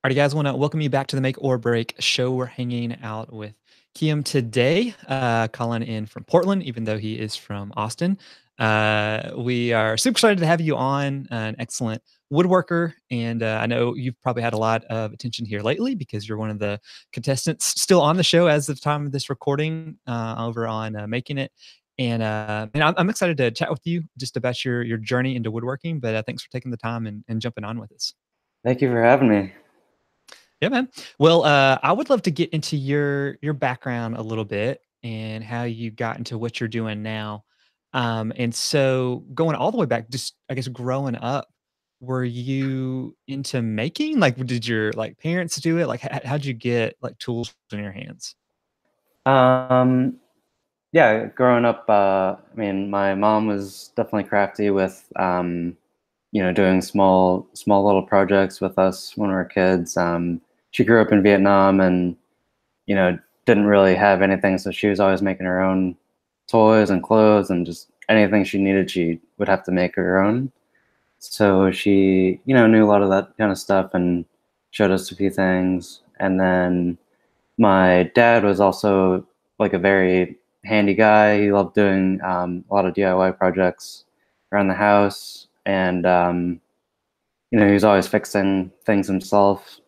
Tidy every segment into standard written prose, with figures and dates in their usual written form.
Alrighty, guys, want to welcome you back to the Make or Break show. We're hanging out with Khiem today, calling in from Portland, even though he is from Austin. We are super excited to have you on, an excellent woodworker. And I know you've probably had a lot of attention here lately because you're one of the contestants still on the show as of the time of this recording over on Making It. And I'm excited to chat with you just about your journey into woodworking. But thanks for taking the time and jumping on with us. Thank you for having me. Yeah, man. Well, I would love to get into your background a little bit and how you got into what you're doing now. And so going all the way back, just I guess growing up, were you into making? Like, did your like parents do it? Like, how'd you get like tools in your hands? Um, yeah, growing up, I mean, my mom was definitely crafty with, doing small little projects with us when we were kids. She grew up in Vietnam and, you know, didn't really have anything, so she was always making her own toys and clothes and just anything she needed, she would have to make her own. So she, knew a lot of that kind of stuff and showed us a few things. And then my dad was also like a very handy guy. He loved doing a lot of DIY projects around the house, and he was always fixing things himself,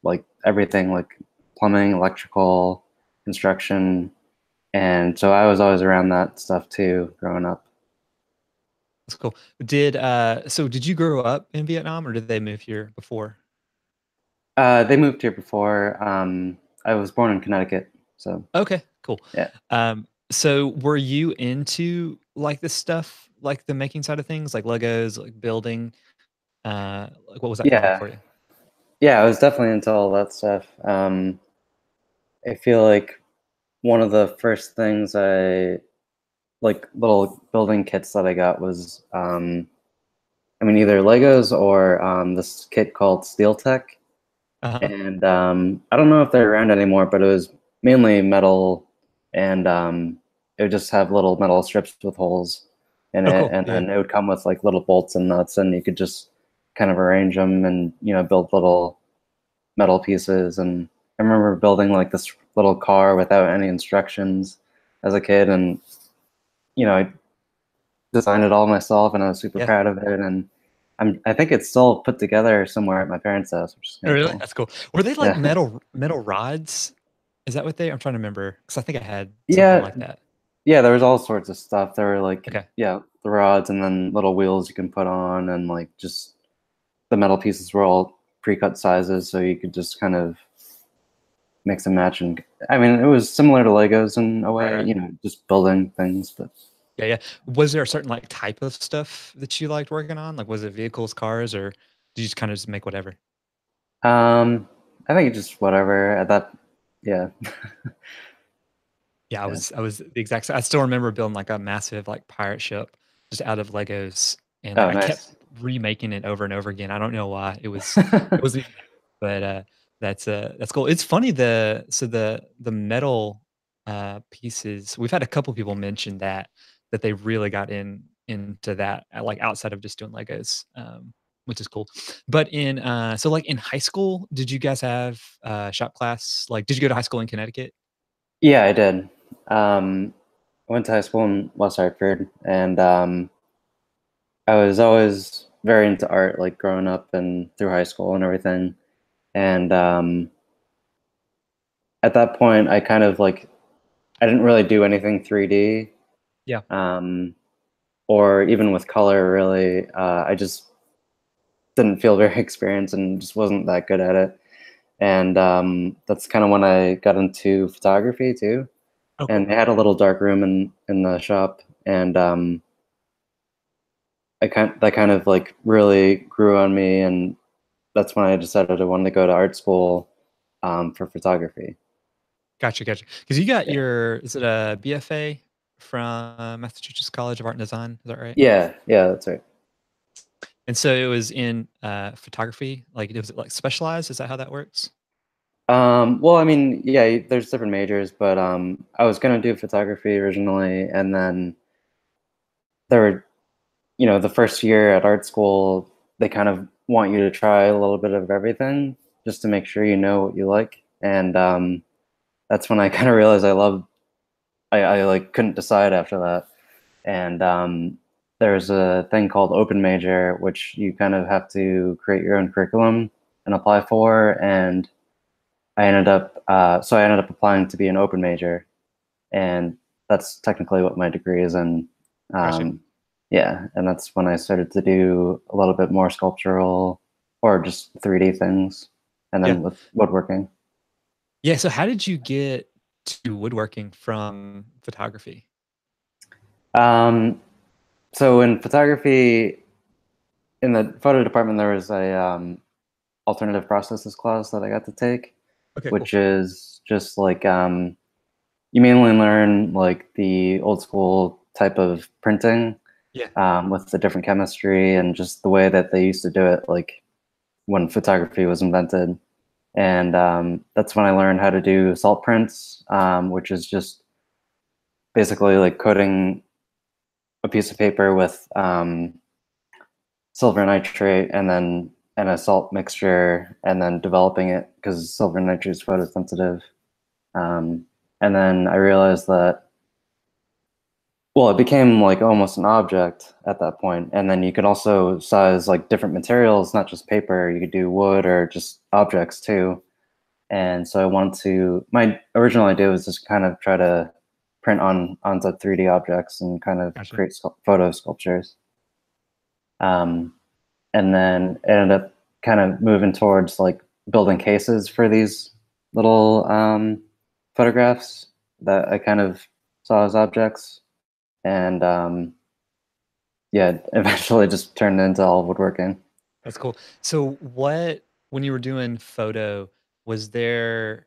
like everything, like plumbing, electrical, construction, and so I was always around that stuff too, growing up. That's cool. Did you grow up in Vietnam or did they move here before? They moved here before. I was born in Connecticut, so Okay, cool. yeah, So were you into like this stuff, like the making side of things, like Legos, like building? Like what was that kind of like yeah, for you? yeah. I was definitely into all that stuff. I feel like one of the first things I like little building kits that I got was I mean either Legos or this kit called Steel Tech. Uh-huh. And I don't know if they're around anymore, but it was mainly metal, and it would just have little metal strips with holes in Oh, it, cool. and Yeah. then it would come with like little bolts and nuts, and you could just kind of arrange them and build little metal pieces. And I remember building like this little car without any instructions as a kid, and I designed it all myself, and I was super Yeah. proud of it. And I think it's still put together somewhere at my parents' house, which is Oh, kind of really? cool. That's cool. Were they like Yeah. metal rods? Is that what they? I'm trying to remember because I think I had something Yeah, like that. yeah, there was all sorts of stuff. There were like, Okay. yeah, the rods and then little wheels you can put on, and like just the metal pieces were all pre-cut sizes, so you could just kind of mix and match. And I mean, it was similar to Legos in a Right, way, right. just building things. But Yeah, yeah. Was there a certain like type of stuff that you liked working on? Like was it vehicles, cars, or did you just kind of just make whatever? I think it's just whatever at that. Yeah, Yeah, I yeah. was I was the exact I still remember building like a massive like pirate ship just out of Legos and like Oh, I kept nice. remaking it over and over again. I don't know why. It was even but that's cool. It's funny the metal pieces. We've had a couple people mention that they really got into that like outside of just doing Legos. Which is cool. But in so like in high school, did you guys have shop class? Like did you go to high school in Connecticut? Yeah, I did. I went to high school in West Hartford, and I was always very into art, like growing up and through high school and everything. And at that point, I kind of like I didn't really do anything 3D, Yeah. um, or even with color. Really, I just didn't feel very experienced and just wasn't that good at it. And that's kind of when I got into photography too. Oh, And cool. they had a little dark room in the shop, and that kind of like really grew on me, and that's when I decided I wanted to go to art school for photography. Gotcha, gotcha. Because you got Yeah, your is it a BFA from Massachusetts College of Art and Design? Is that right? yeah, yeah, that's right. And so it was in photography. Like, was it like specialized? Is that how that works? Well, I mean, yeah, there's different majors, but I was gonna do photography originally, and then there were, the first year at art school, they kind of want you to try a little bit of everything. just to make sure you know what you like. And that's when I kind of realized I like couldn't decide after that. And there's a thing called open major, which you kind of have to create your own curriculum and apply for. And I ended up applying to be an open major, and that's technically what my degree is in. Gotcha. Um, yeah, and that's when I started to do a little bit more sculptural or just 3D things, and Yeah. then with woodworking. Yeah. So how did you get to woodworking from photography? Um, so in photography, in the photo department, there was a alternative processes class that I got to take, Okay, cool. which is just like you mainly learn like the old school type of printing Yeah. with the different chemistry and just the way that they used to do it, like when photography was invented. And that's when I learned how to do salt prints, which is just basically like coating a piece of paper with silver nitrate and a salt mixture, and then developing it because silver nitrate is photosensitive. Um, and then I realized that, well, it became like almost an object at that point. And then you could also size like different materials, not just paper. You could do wood or just objects too. And so I wanted to, my original idea was just kind of try to print onto 3D objects and kind of Gotcha. create photo sculptures. Um, and then it ended up kind of moving towards like building cases for these little photographs that I kind of saw as objects. And yeah, eventually just turned into all woodworking. That's cool. So when you were doing photo, was there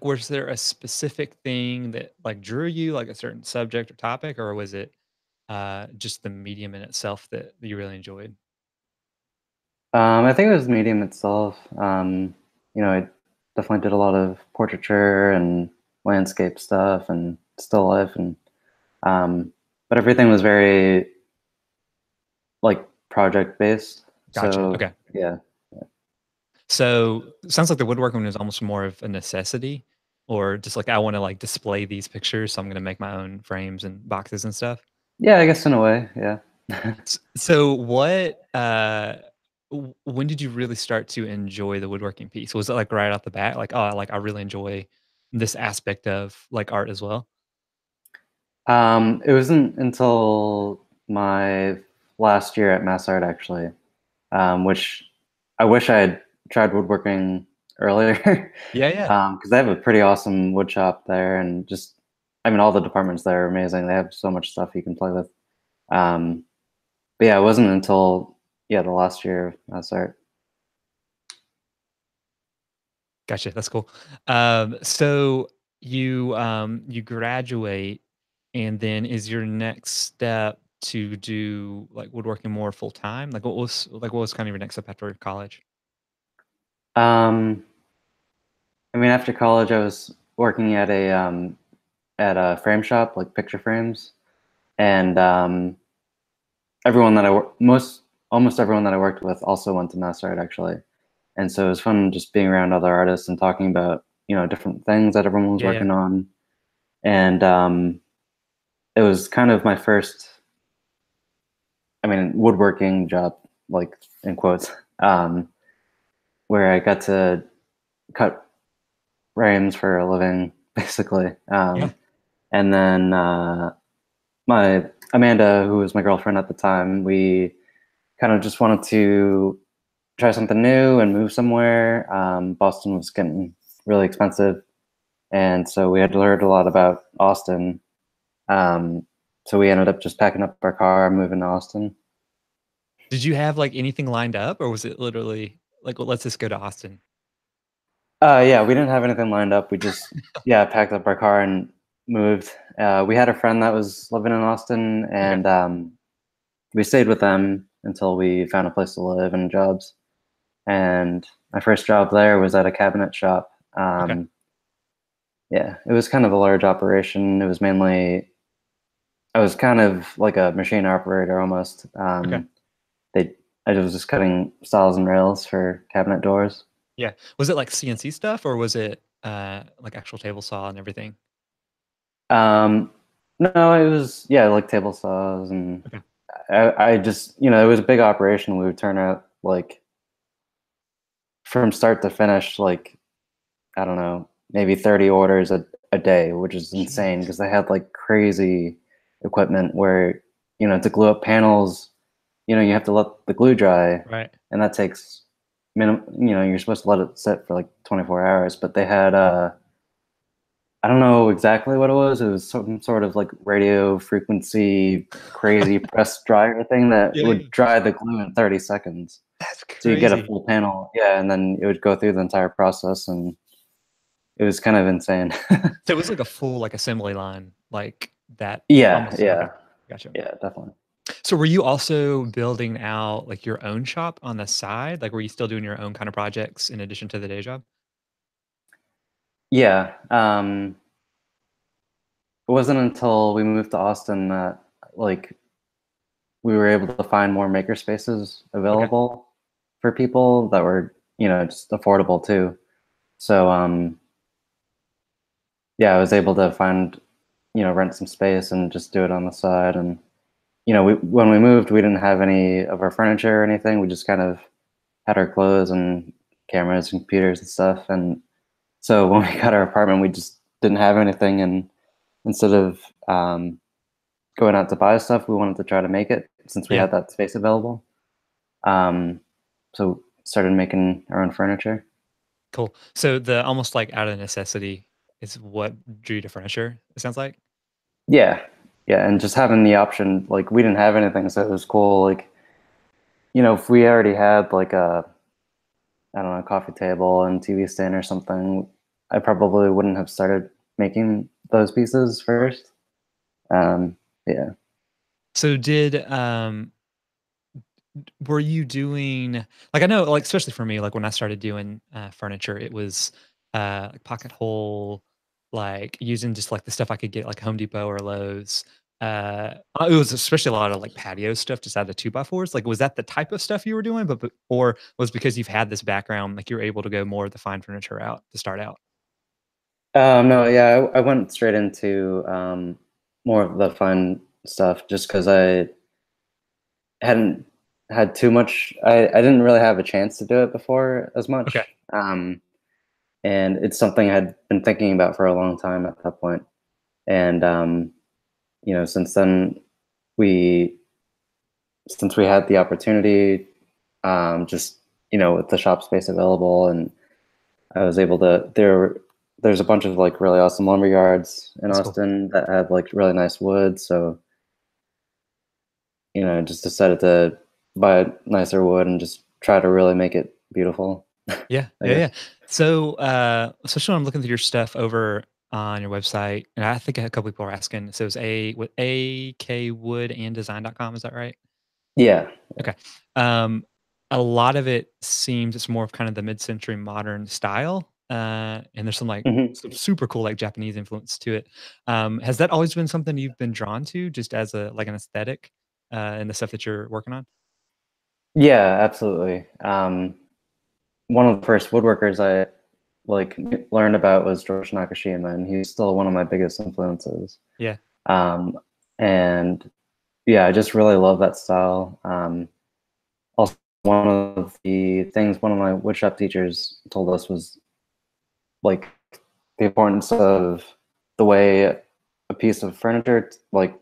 was there a specific thing that like drew you, like a certain subject or topic, or was it just the medium in itself that you really enjoyed? I think it was the medium itself. I definitely did a lot of portraiture and landscape stuff and still life, and um, but everything was very like project based. Gotcha. So Okay. yeah. So sounds like the woodworking was almost more of a necessity, or just like I want to like display these pictures, so I'm gonna make my own frames and boxes and stuff. Yeah, I guess in a way, yeah. So what when did you really start to enjoy the woodworking piece? Was it like right off the bat? Like, oh, like I really enjoy this aspect of like art as well? It wasn't until my last year at Mass Art actually, which I wish I had tried woodworking earlier, Yeah, yeah. because they have a pretty awesome wood shop there, and just, I mean, all the departments there are amazing. They have so much stuff you can play with. Um, but yeah, it wasn't until the last year of Mass Art. Gotcha. That's cool. So you graduate, and then is your next step to do like woodworking more full time? What was kind of your next step after college? Um, I mean, after college, I was working at a frame shop, like picture frames, and everyone that I wor- most almost everyone that I worked with also went to Mass Art actually, and so it was fun just being around other artists and talking about different things that everyone was Yeah, yeah. working on, and it was kind of my first, I mean, woodworking job, like in quotes, um, where I got to cut frames for a living, basically. Yeah. And then my Amanda, who was my girlfriend at the time, we kind of just wanted to try something new and move somewhere. Boston was getting really expensive, and so we had learned a lot about Austin. Um, so we ended up just packing up our car and moving to Austin. Did you have like anything lined up, or was it literally like, well, let's just go to Austin? Yeah, we didn't have anything lined up. We just packed up our car and moved. We had a friend that was living in Austin, Okay. and we stayed with them until we found a place to live and jobs. And my first job there was at a cabinet shop. Okay. Yeah, it was kind of a large operation. It was mainly, I was kind of like a machine operator almost. Okay. They I was just cutting stiles and rails for cabinet doors. Yeah. Was it like CNC stuff or was it like actual table saw and everything? Um, no, it was yeah, like table saws, and Okay. I just it was a big operation. We would turn out like from start to finish, like I don't know, maybe 30 orders a day, which is insane Jeez. because they had like crazy equipment where to glue up panels, you have to let the glue dry, Right. and that takes you're supposed to let it sit for like 24 hours, but they had I don't know exactly what it was. It was some sort of like radio frequency crazy press dryer thing that Yeah, yeah. would dry the glue in 30 seconds. That's So you get a crazy. full panel, yeah, and then it would go through the entire process, and it was kind of insane. So it was like a full like assembly line, like that Yeah, almost okay. yeah, Gotcha. yeah, definitely. So were you also building out like your own shop on the side? Like were you still doing your own kind of projects in addition to the day job? Yeah, it wasn't until we moved to Austin that like we were able to find more maker spaces Okay. available for people that were, just affordable too. So yeah, I was able to find, rent some space and just do it on the side. And when we moved, we didn't have any of our furniture or anything. We just kind of had our clothes and cameras and computers and stuff. And so when we got our apartment, we just didn't have anything. And instead of going out to buy stuff, we wanted to try to make it since we Yeah. had that space available. Um, so started making our own furniture. Cool. So the almost like out of necessity is what drew you to furniture, it sounds like? Yeah, yeah, and just having the option, like we didn't have anything, so it was cool. Like if we already had like a I don't know coffee table and TV stand or something, I probably wouldn't have started making those pieces Right. first. Yeah. So did were you doing like I know like especially for me like when I started doing furniture it was like pocket hole like using just like the stuff I could get like Home Depot or Lowe's. It was especially a lot of like patio stuff just out of 2x4s. Like was that the type of stuff you were doing but or was because you've had this background like you're able to go more of the fine furniture out to start out? No, yeah, I went straight into more of the fun stuff just because I hadn't had too much. I didn't really have a chance to do it before as Okay. much. And it's something I'd been thinking about for a long time at that point. And since then, we since we had the opportunity, just with the shop space available, and I was able to there's a bunch of like really awesome lumber yards in That's cool. Austin that have like really nice wood. So I just decided to buy nicer wood and just try to really make it beautiful, Yeah, I yeah, yeah. guess. So, especially when I'm looking through your stuff over on your website, and I think a couple people are asking. So it's with akwoodanddesign.com, is that right? Yeah. Okay. Um, a lot of it seems it's more of kind of the mid-century modern style, and there's some like Mhm. some super cool like Japanese influence to it. Has that always been something you've been drawn to, just as a like an aesthetic, in the stuff that you're working on? Yeah, absolutely. One of the first woodworkers I learned about was George Nakashima, and he's still one of my biggest influences. Yeah. Um, and yeah, I just really love that style. Also, one of the things one of my woodshop teachers told us was like the importance of the way a piece of furniture, like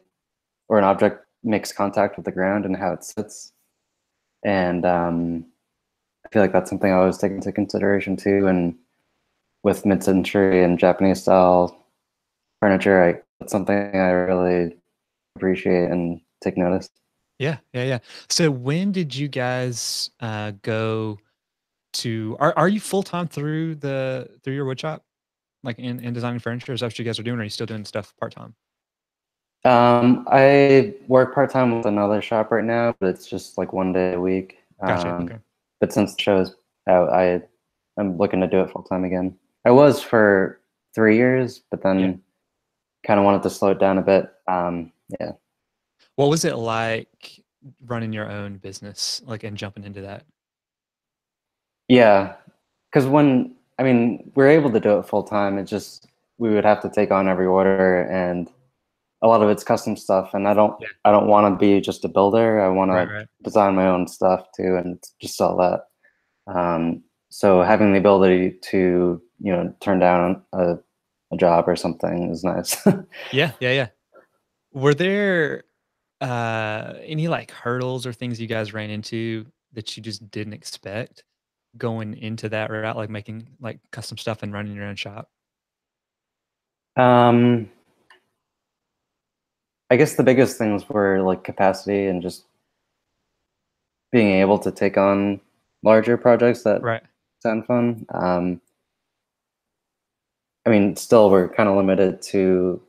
or an object, makes contact with the ground and how it sits. And I feel like that's something I always take into consideration too. And with mid-century and Japanese style furniture, that's something I really appreciate and take notice. Yeah, yeah, yeah. So when did you guys go to are you full time through through your wood shop? Like in designing furniture? Is that what you guys are doing? Or are you still doing stuff part time? I work part-time with another shop right now, but it's just like 1 day a week. Gotcha. Okay. But since the show's out, I'm looking to do it full-time again. I was for 3 years, but Yeah. then kind of wanted to slow it down a bit. Yeah. What was it like running your own business, like and jumping into that? Yeah, because when I mean we're able to do it full time. It just we would have to take on every order, and a lot of it's custom stuff. And Yeah. I don't want to be just a builder. I want Right, to right. design my own stuff too, and just sell that. So having the ability to turn down a job or something is nice. Yeah, yeah, yeah. Were there, any, like, hurdles or things you guys ran into that you just didn't expect going into that route, like, making, like, custom stuff and running your own shop? um, I guess the biggest things were like capacity and just being able to take on larger projects that Right. sound fun. I mean, still we're kind of limited to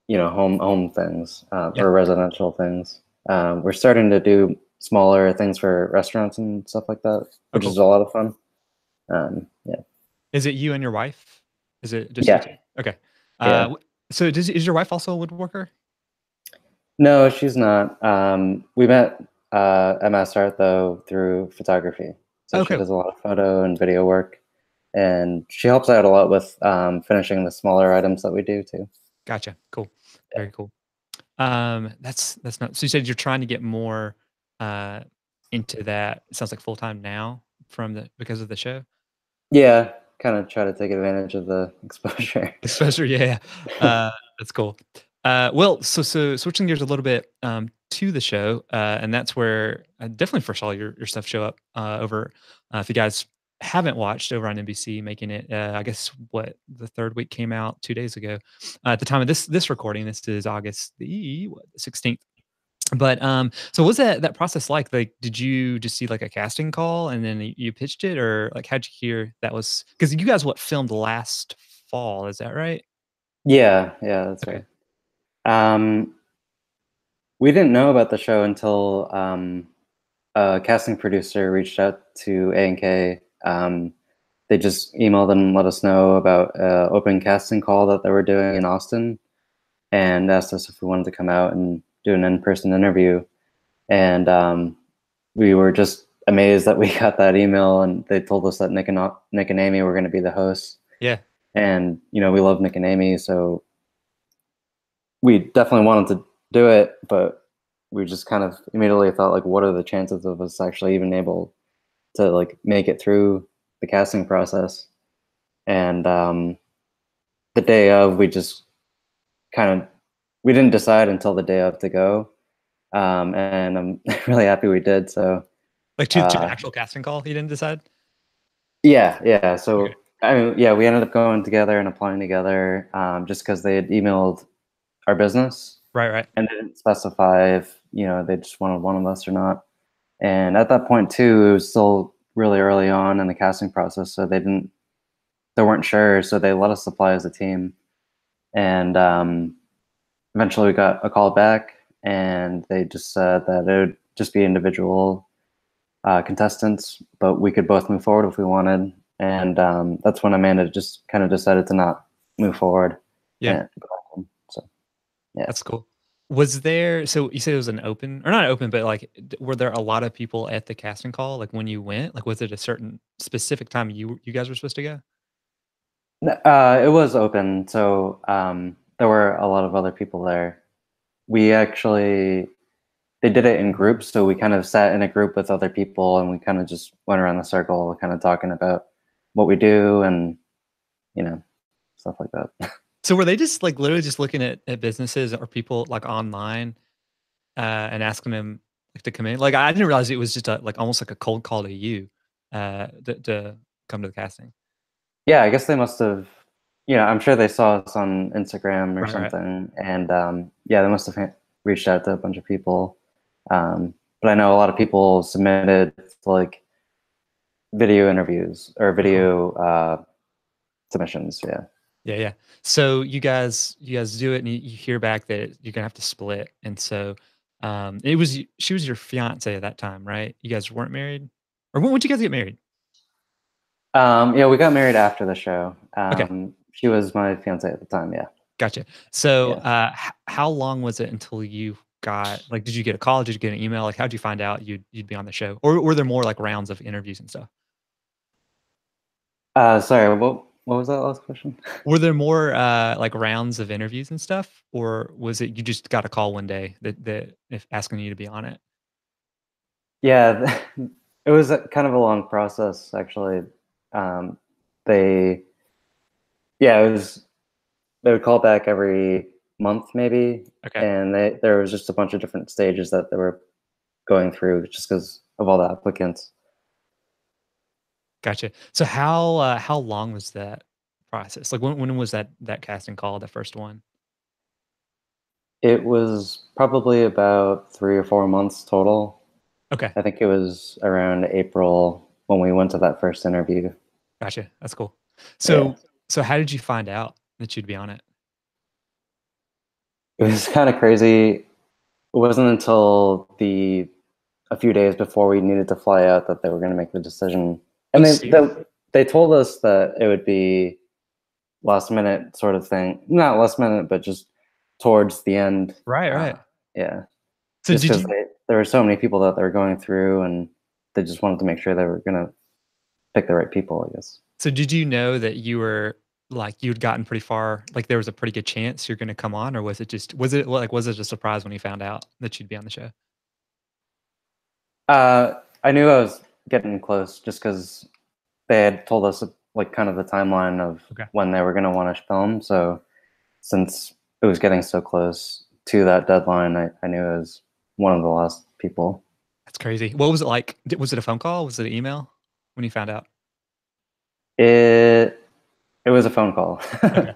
home things Yeah. or residential things. We're starting to do smaller things for restaurants and stuff like that, Oh, which is cool. a lot of fun. Yeah, Is it you and your wife? Is it just you yeah, 2? Okay. yeah. So is your wife also a woodworker? No, she's not. We met at Mass Art though through photography, so she Okay. does a lot of photo and video work, and she helps out a lot with finishing the smaller items that we do too. Gotcha. Cool. Yeah, Very cool. That's not so you said you're trying to get more, uh, into that, it sounds like full-time now from the because of the show? yeah. Kind of try to take advantage of the exposure. Especially yeah, yeah. That's cool. Well, so switching gears a little bit, to the show, and that's where I definitely first saw your stuff show up, over, if you guys haven't watched over on NBC, making it, I guess what, the 3rd week came out 2 days ago. At the time of this recording, this is August the what, 16th. But, so what's that process like? Like, did you just see, like, a casting call and then you pitched it? Or, like, how'd you hear that was? Because you guys, what, filmed last fall, is that right? Yeah, yeah, that's Okay. right. Um, we didn't know about the show until a casting producer reached out to A&K. They just emailed and let us know about an open casting call that they were doing in Austin, and asked us if we wanted to come out and do an in-person interview. And we were just amazed that we got that email, and they told us that Nick and Amy were going to be the hosts. Yeah. And we love Nick and Amy, so we definitely wanted to do it, but we just kind of immediately thought, like, what are the chances of us actually even able to like make it through the casting process? And the day of, we just kind of we didn't decide until the day of to go, and I'm really happy we did. So Like, to the uh, actual casting call, you didn't decide? yeah, yeah. Okay. So I mean, yeah, we ended up going together and applying together, just because they had emailed our business Right, right. and didn't specify if they just wanted one of us or not. And at that point too, it was still really early on in the casting process, so they weren't sure, so they let us apply as a team. And eventually we got a call back, and they just said that it would just be individual contestants, but we could both move forward if we wanted. And that's when Amanda just kind of decided to not move forward Yeah, and go home. So yeah. that's cool. Was there so you said it was an open or not open, but, like, were there a lot of people at the casting call, like, when you went? Like, was it a certain specific time you guys were supposed to go? It was open, so there were a lot of other people there. We actually They did it in groups, so we kind of sat in a group with other people, and we kind of just went around the circle, kind of talking about what we do and you know stuff like that. So were they just, like, literally just looking at businesses or people, like, online, and asking them, like, to come in? Like, I didn't realize it was just a like, almost like a cold call to you, to come to the casting. Yeah, I guess they must have. I'm sure they saw us on Instagram or Right, right. something, and yeah, they must have reached out to a bunch of people. But I know a lot of people submitted like video interviews or Oh, cool. video submissions. Yeah. Yeah, yeah. So you guys do it and you hear back that you're gonna have to split, and so, it was she was your fiance at that time, right? You guys weren't married? Or when did you guys get married? Yeah, we got married after the show. Okay, She was my fiance at the time. Yeah. gotcha. So, Yeah. how long was it until you got like, did you get a call? Did you get an email? Like, how'd you find out you'd be on the show? Or were there more, like, rounds of interviews and stuff? Sorry, what was that last question? Were there more, like, rounds of interviews and stuff, or was it you just got a call one day that if asking you to be on it? Yeah, it was kind of a long process actually. Um, they yeah, it was they would call back every month maybe, Okay, and there was just a bunch of different stages that they were going through just because of all the applicants. gotcha. So how long was that process? Like, when was that casting call, the first one? It was probably about 3 or 4 months total. Okay, I think it was around April when we went to that first interview. gotcha, that's cool. Yeah. So how did you find out that you'd be on it? It was kind of crazy. It wasn't until the a few days before we needed to fly out that they were going to make the decision. Oh, And serious? they told us that it would be last minute sort of thing. Not last minute, but just towards the end. Right, right. Yeah. So Just did because you there were so many people that they were going through and they just wanted to make sure they were going to pick the right people, I guess. so did you know that you were like, you'd gotten pretty far, like, there was a pretty good chance you're gonna come on, or was it a surprise when you found out that you'd be on the show? I knew I was getting close just because they had told us like kind of the timeline of Okay. when they were going to want to film. So since it was getting so close to that deadline, I knew it was one of the last people. That's crazy. What was it like? Was it a phone call? Was it an email when you found out? It it was a phone call. Okay.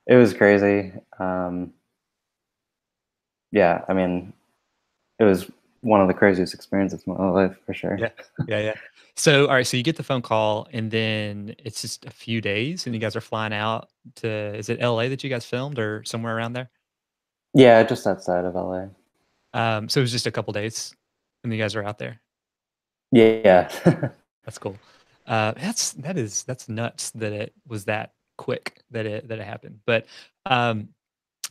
It was crazy. Um, yeah, I mean, it was one of the craziest experiences of my life for sure. Yeah. Yeah, yeah. So, alright, so you get the phone call, and then it's just a few days, and you guys are flying out to is it LA that you guys filmed or somewhere around there? Yeah, just outside of LA. So it was just a couple days, and you guys are out there? Yeah. That's cool. That's nuts that it was that quick that it happened. But, um,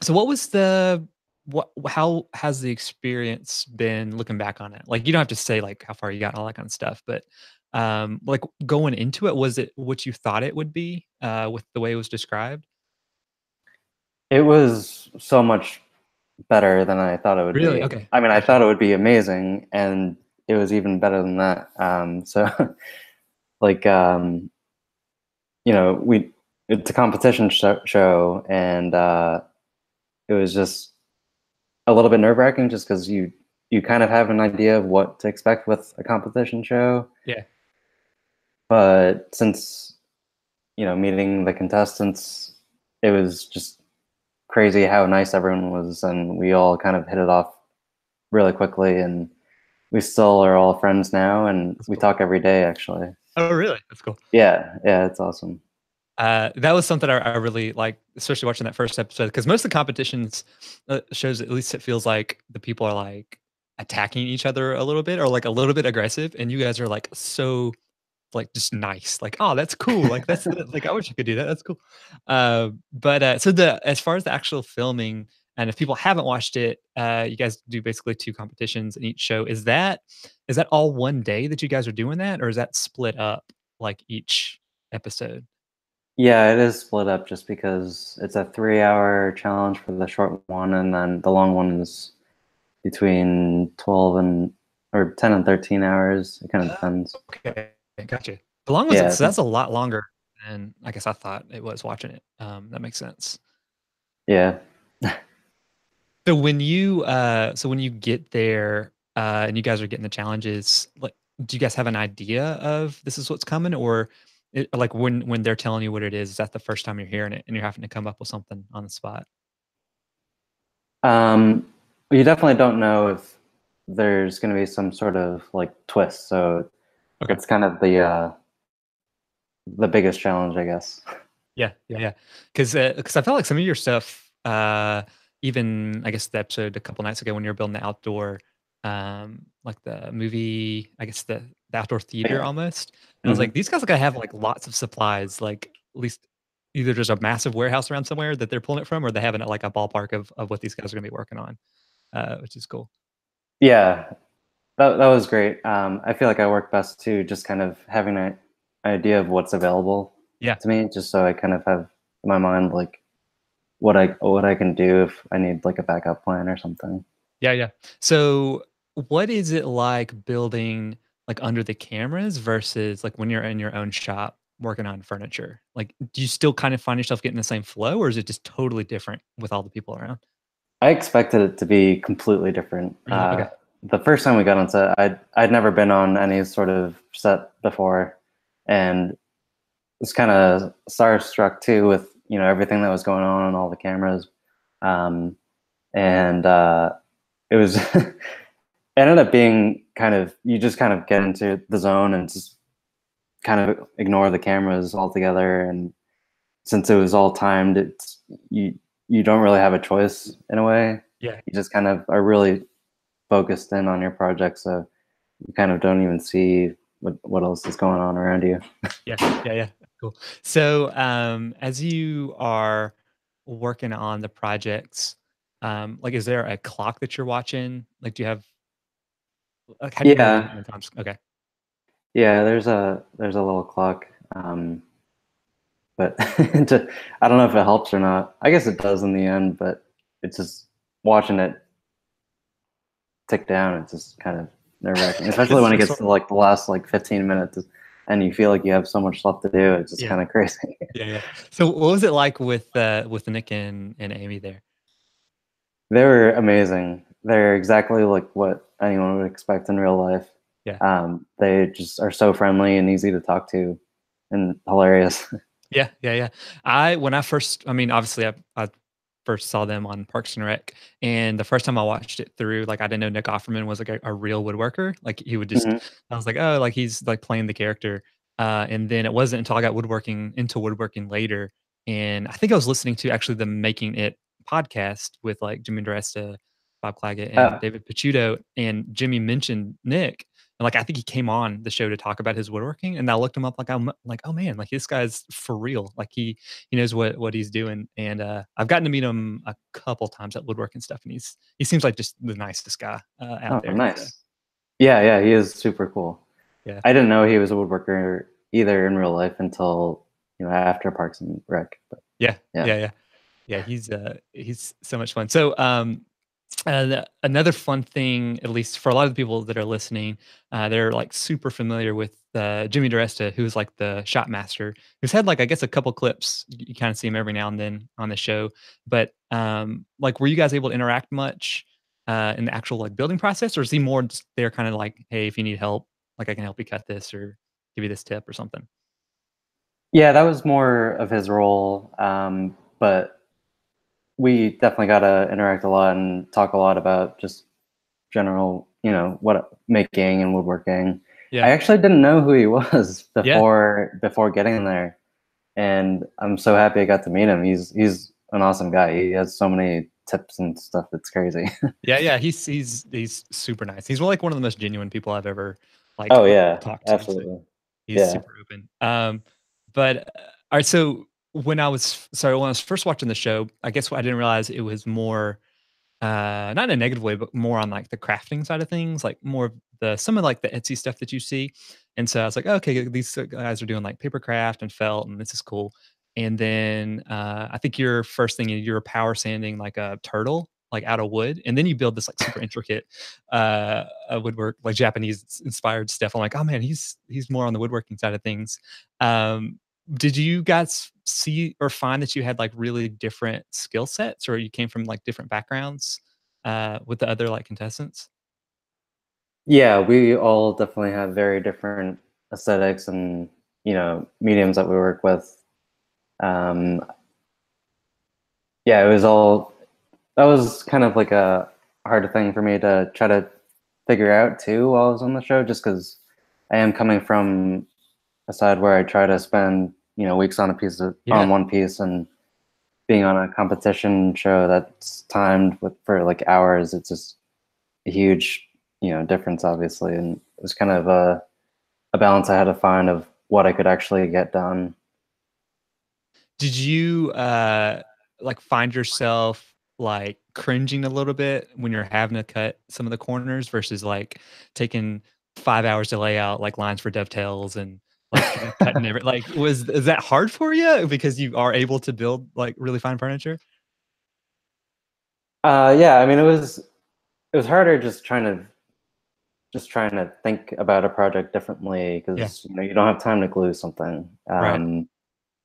so what was the what how has the experience been looking back on it? Like, you don't have to say, like, how far you got and all that kind of stuff, but, like, going into it, was it what you thought it would be, with the way it was described? It was so much better than I thought it would Really? be. Okay. I mean, I Gotcha. thought it would be amazing, and it was even better than that. So, like, we it's a competition show, and it was just a little bit nerve wracking, just because you kind of have an idea of what to expect with a competition show, Yeah. but since meeting the contestants, it was just crazy how nice everyone was, and we all kind of hit it off really quickly, and we still are all friends now, and That's we cool. talk every day actually. Oh, really? That's cool. Yeah, yeah, it's awesome. That was something I really like, especially watching that first episode, because most of the competitions, shows, at least it feels like the people are, like, attacking each other a little bit or, like, a little bit aggressive, and you guys are, like, so, like, just nice, like, "Oh, that's cool, like, like, I wish I could do that, that's cool." So as far as the actual filming, and if people haven't watched it, you guys do basically 2 competitions in each show. Is that all one day that you guys are doing that, or is that split up, like, each episode? Yeah, it is split up just because it's a 3-hour challenge for the short one, and then the long one is between 12 and or 10 and 13 hours. It kind of depends. Okay, gotcha. The long ones, Yeah, so that's a lot longer than I guess I thought it was watching it. That makes sense. yeah. So when you get there, and you guys are getting the challenges, like, do you guys have an idea of this is what's coming, or like when they're telling you what it is that the first time you're hearing it and you're having to come up with something on the spot? Um, you definitely don't know if there's going to be some sort of like twist. So Okay. that's kind of the biggest challenge, I guess. Yeah, yeah, yeah. Because I felt like some of your stuff, even I guess the episode a couple nights ago when you were building the outdoor, like the movie, I guess the outdoor theater Yeah. almost. And I was Hmm. like, these guys are gonna have like lots of supplies, like at least either there's a massive warehouse around somewhere that they're pulling it from, or they have it at like a ballpark of what these guys are gonna be working on, which is cool. Yeah, that was great. I feel like I work best too, just kind of having an idea of what's available. Yeah. to me, just so I kind of have in my mind like what I can do if I need like a backup plan or something. Yeah, yeah. So, what is it like building, like, under the cameras versus, like, when you're in your own shop working on furniture? Like, do you still kind of find yourself getting the same flow, or is it just totally different with all the people around? I expected it to be completely different. Really? Okay. The first time we got on set, I'd never been on any sort of set before, and was kind of starstruck too with everything that was going on and all the cameras. Um, and it was it ended up being kind of you just kind of get into the zone and just kind of ignore the cameras altogether. And since it was all timed, you you don't really have a choice in a way. Yeah. You just kind of are really focused in on your project, so you kind of don't even see what else is going on around you. Yeah. Yeah, yeah. Cool. So, as you are working on the projects, like, is there a clock that you're watching? Like, do you have like, how do you know Yeah, when time's okay. yeah. There's a little clock, but I don't know if it helps or not. I guess it does in the end, but it's just watching it tick down. It's just kind of nerve wracking, especially It's when it some gets sort to like the last like 15 minutes, and you feel like you have so much left to do. It's just yeah. kind of crazy. Yeah, yeah. So, what was it like with Nick and Amy there? They were amazing. They're exactly like what anyone would expect in real life. Yeah. They just are so friendly and easy to talk to, and hilarious. Yeah, yeah, yeah. I mean, obviously, I first saw them on Parks and Rec, and the first time I watched it through, like, I didn't know Nick Offerman was, like, a real woodworker. Like, he would just Mhm. I was like, "Oh, like, he's, like, playing the character." And then it wasn't until I got woodworking later, and I think I was listening to actually the Making It podcast with, like, Jimmy DiResta, Bob Clagett, and Oh, David Picciuto, and Jimmy mentioned Nick, and, like, I think he came on the show to talk about his woodworking, and I looked him up, like, I'm like, "Oh, man, like, this guy's for real." Like, he knows what he's doing, and, I've gotten to meet him a couple times at woodworking stuff, and he seems like just the nicest guy, out oh, there, so, nice. Yeah, yeah, he is super cool. yeah. I didn't know he was a woodworker either in real life until after Parks and Rec. But Yeah, yeah. yeah, yeah. Yeah, he's so much fun. So, another fun thing, at least for a lot of the people that are listening, they're like super familiar with Jimmy DiResta, who's like the shop master, who's had like I guess a couple clips. You kind of see him every now and then on the show. But like, were you guys able to interact much in the actual like building process, or is he more just there, kind of like, hey, if you need help, like I can help you cut this or give you this tip or something? Yeah, that was more of his role, but we definitely got to interact a lot and talk a lot about just general, what making and woodworking. I Yeah, actually didn't know who he was yeah. before getting there, and I'm so happy I got to meet him. He's an awesome guy. He has so many tips and stuff. It's crazy. Yeah, yeah, he's super nice. He's like one of the most genuine people I've ever like Oh yeah, talked to. So absolutely. he's Yeah. super open. But all right. So when I was first watching the show, I guess what I didn't realize it was more not in a negative way, but more on like the crafting side of things, like more of the some of like the Etsy stuff that you see. And so I was like, okay, these guys are doing like paper craft and felt, and this is cool. And then I think your first thing you're power sanding like a turtle like out of wood, and then you build this like super intricate woodwork, like Japanese inspired stuff. I'm like, oh man, he's more on the woodworking side of things. Um, did you guys see or find that you had, like, really different skill sets, or you came from, like, different backgrounds, with the other, like, contestants? Yeah, we all definitely have very different aesthetics and mediums that we work with. Um, yeah, it was all that was kind of like a hard thing for me to try to figure out too while I was on the show, just because I am coming from a side where I try to spend weeks on Yeah. on one piece, and being on a competition show that's timed for like hours. It's just a huge difference, obviously, and it was kind of a balance I had to find of what I could actually get done. Did you, like, find yourself, like, cringing a little bit when you're having to cut some of the corners versus, like, taking 5 hours to lay out, like, lines for dovetails and Like, cutting like, is that hard for you because you are able to build, like, really fine furniture? Yeah, I mean, it was harder just trying to think about a project differently Yeah, because you don't have time to glue something. right.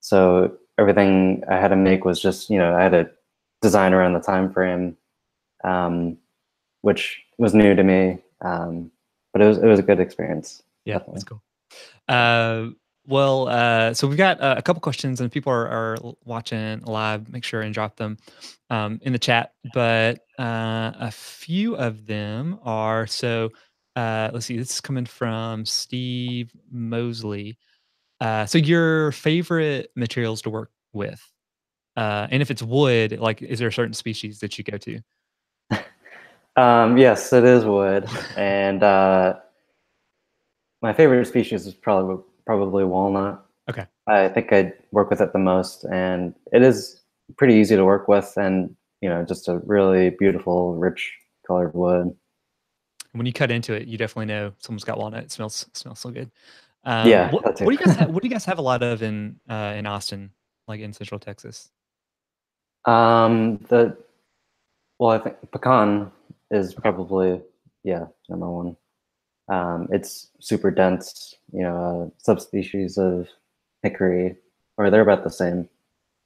So everything I had to make was just I had to design around the time frame, um, which was new to me. But it was a good experience, Yeah, that's definitely. cool. Yeah. Uh, well, so we've got a couple questions, and people are watching live. Make sure and drop them in the chat. But a few of them are so. Let's see. This is coming from Steve Mosley. So your favorite materials to work with, and if it's wood, like, is there a certain species that you go to? Yes, it is wood, and my favorite species is probably walnut. Okay. I think I work with it the most, and it is pretty easy to work with, and just a really beautiful, rich colored wood. When you cut into it, you definitely know someone's got walnut. It smells so good. Yeah, that too. What do you guys have a lot of in Austin, like in Central Texas? The Well, I think pecan is Okay, probably, yeah, number one. It's super dense, subspecies of hickory, or they're about the same.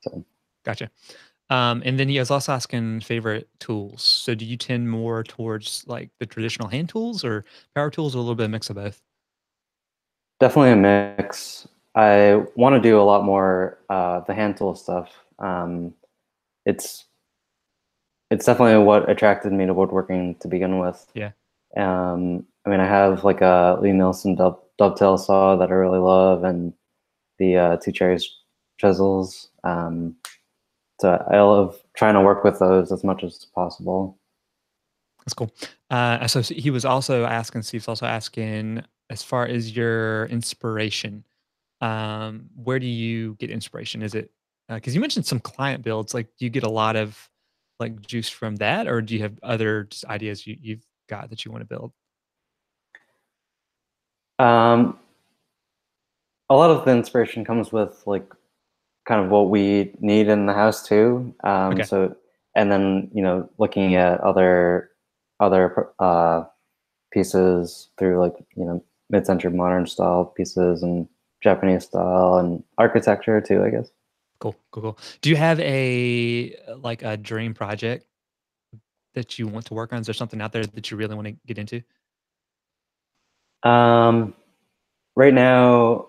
So gotcha. And then he was also asking favorite tools. So do you tend more towards like the traditional hand tools or power tools, or a little bit of mix of both? definitely a mix. I want to do a lot more the hand tool stuff. It's it's definitely what attracted me to woodworking to begin with. Yeah, I mean, I have like a Lee Nielsen dovetail saw that I really love, and the two cherries chisels. So I love trying to work with those as much as possible. that's cool. So he was also asking, Steve's also asking, as far as your inspiration, where do you get inspiration? Is it because you mentioned some client builds, like, do you get a lot of, like, juice from that, or do you have other just ideas you've got that you wanna build? Um, a lot of the inspiration comes with like kind of what we need in the house too. Okay, And then looking at other pieces through like mid-century modern style pieces and Japanese style and architecture too, I guess. cool. Do you have like, a dream project that you want to work on? Is there something out there that you really wanna get into? Um, right now,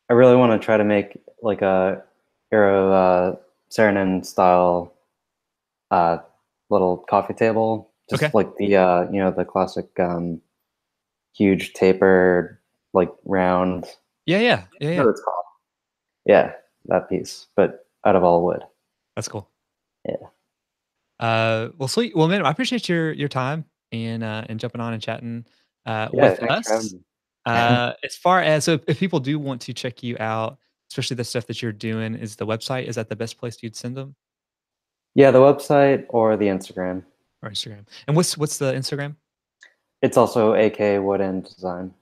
I really want to try to make like a Euro Saarinen style uh, little coffee table, Okay. just like the classic huge tapered like round. Yeah. What it's called? Yeah, that piece, but out of all wood. That's cool. Yeah, Well, sweet. Well, man, I appreciate your time and jumping on and chatting yeah. with Thanks for us. having me. As far as so, if people do want to check you out, especially the stuff that you're doing, is the website, is that the best place you'd send them, Yeah, the website or the Instagram. or Instagram? And what's the Instagram? It's also AK Wood and Design.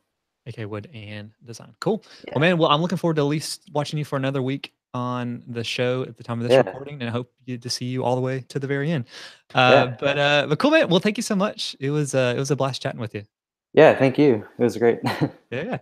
AK Wood and Design. Cool. Well, Yeah, man, well, I'm looking forward to at least watching you for another week on the show at the time of this yeah, recording, and I hope to see you all the way to the very end. yeah, But cool, man. Well, thank you so much. It was a blast chatting with you. yeah. Thank you. It was great. Yeah.